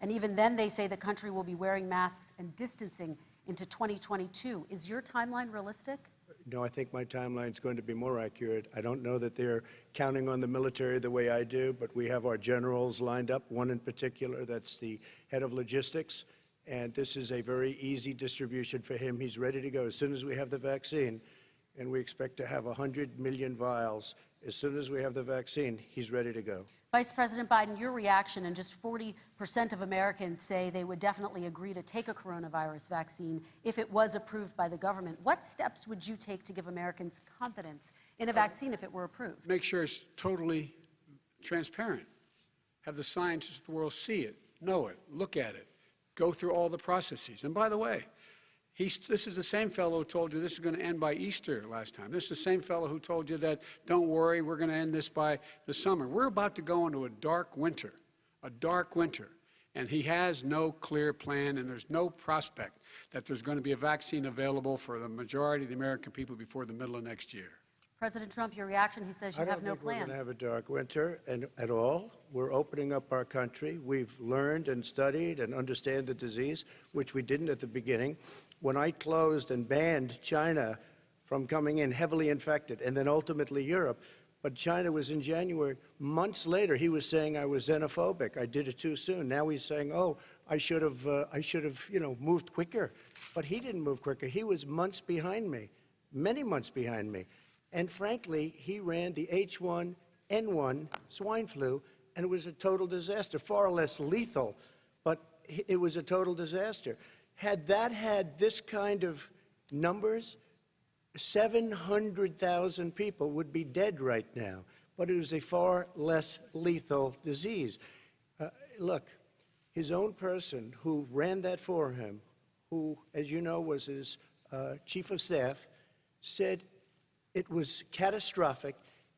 And even then, they say the country will be wearing masks and distancing into 2022. Is your timeline realistic? No, I think my timeline is going to be more accurate. I don't know that they're counting on the military the way I do, but we have our generals lined up, one in particular, that's the head of logistics, and this is a very easy distribution for him. He's ready to go as soon as we have the vaccine, and we expect to have 100 million vials. As soon as we have the vaccine, he's ready to go. Vice President Biden, your reaction, and just 40% of Americans say they would definitely agree to take a coronavirus vaccine if it was approved by the government. What steps would you take to give Americans confidence in a vaccine if it were approved? Make sure it's totally transparent. Have the scientists of the world see it, know it, look at it, go through all the processes. And by the way, this is the same fellow who told you this is going to end by Easter last time. This is the same fellow who told you that, don't worry, we're going to end this by the summer. We're about to go into a dark winter, and he has no clear plan, and there's no prospect that there's going to be a vaccine available for the majority of the American people before the middle of next year. President Trump, your reaction, he says you have no plan. I don't think we're going to have a dark winter at all. We're opening up our country. We've learned and studied and understand the disease, which we didn't at the beginning. When I closed and banned China from coming in heavily infected, and then ultimately Europe, but China was in January. Months later, he was saying I was xenophobic. I did it too soon. Now he's saying, oh, I should have, moved quicker. But he didn't move quicker. He was months behind me, many months behind me. And frankly, he ran the H1N1 swine flu, and it was a total disaster, far less lethal, but it was a total disaster. Had that had this kind of numbers, 700,000 people would be dead right now, but it was a far less lethal disease. Look, his own person who ran that for him, who, as you know, was his chief of staff, said it was catastrophic,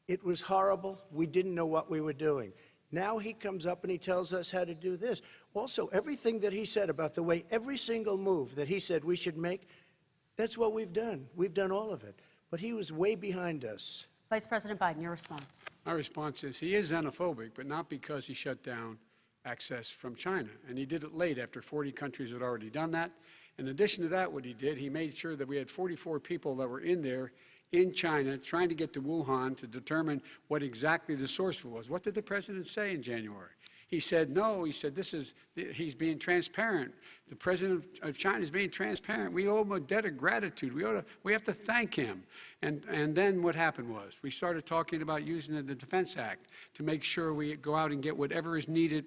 it was horrible, we didn't know what we were doing. Now he comes up and he tells us how to do this. Also, everything that he said about the way every single move that he said we should make, that's what we've done. We've done all of it. But he was way behind us. Vice President Biden, your response. My response is he is xenophobic, but not because he shut down access from China. And he did it late after 40 countries had already done that. In addition to that, what he did, he made sure that we had 44 people that were in there in China trying to get to Wuhan to determine what exactly the source was. What did the president say in January? He said, no, he said, he's being transparent. The president of China is being transparent. We owe him a debt of gratitude. We have to thank him. And then what happened was we started talking about using the Defense Act to make sure we go out and get whatever is needed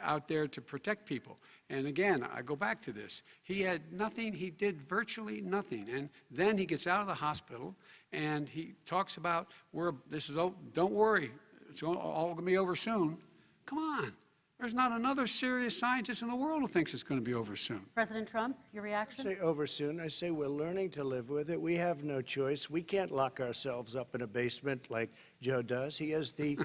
out there to protect people. And again, I go back to this. He had nothing. He did virtually nothing. And then he gets out of the hospital and he talks about, don't worry, it's all going to be over soon. Come on. There's not another serious scientist in the world who thinks it's going to be over soon. President Trump, your reaction? I say over soon. I say we're learning to live with it. We have no choice. We can't lock ourselves up in a basement like Joe does. He has the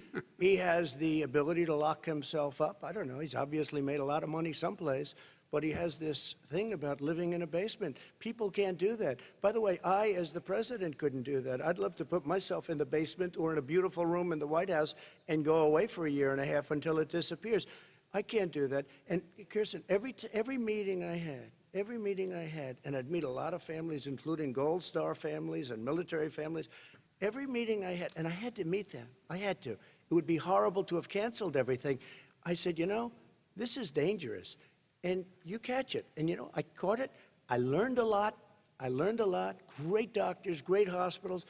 ability to lock himself up. I don't know. He's obviously made a lot of money someplace, but he has this thing about living in a basement. People can't do that. By the way, I, as the president, couldn't do that. I'd love to put myself in the basement or in a beautiful room in the White House and go away for a year and a half until it disappears. I can't do that. And Kirsten, every meeting I had, and I'd meet a lot of families, including Gold Star families and military families, every meeting I had, and I had to meet them. I had to. It would be horrible to have canceled everything. I said, this is dangerous. And you catch it. And, I caught it. I learned a lot. Great doctors, great hospitals.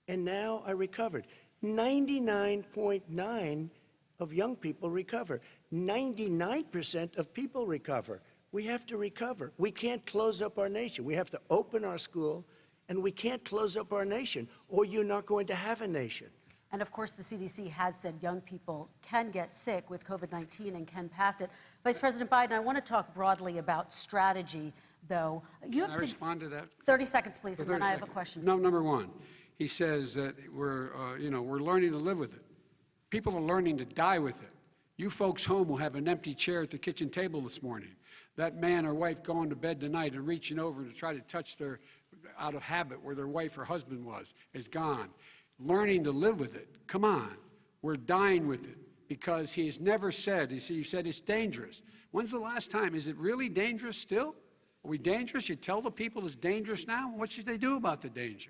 And now I recovered. 99.9% of young people recover. 99% of people recover. We have to recover. We can't close up our nation. We have to open our school, and we can't close up our nation, or you're not going to have a nation. And of course, the CDC has said young people can get sick with COVID-19 and can pass it. Vice President Biden, I want to talk broadly about strategy, though. Can I respond to that? 30 seconds, please, and then I have a question. No, number one, he says that we're learning to live with it. People are learning to die with it. You folks home will have an empty chair at the kitchen table this morning. That man or wife going to bed tonight and reaching over to try to touch out of habit where their wife or husband is gone. Learning to live with it. Come on. We're dying with it because he's never said, you said it's dangerous. When's the last time? Is it really dangerous still? Are we dangerous? You tell the people it's dangerous now? What should they do about the danger?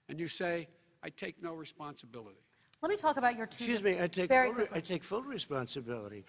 And you say, I take no responsibility. Let me talk about your two. Excuse me, I take very full, quickly. I take full responsibility.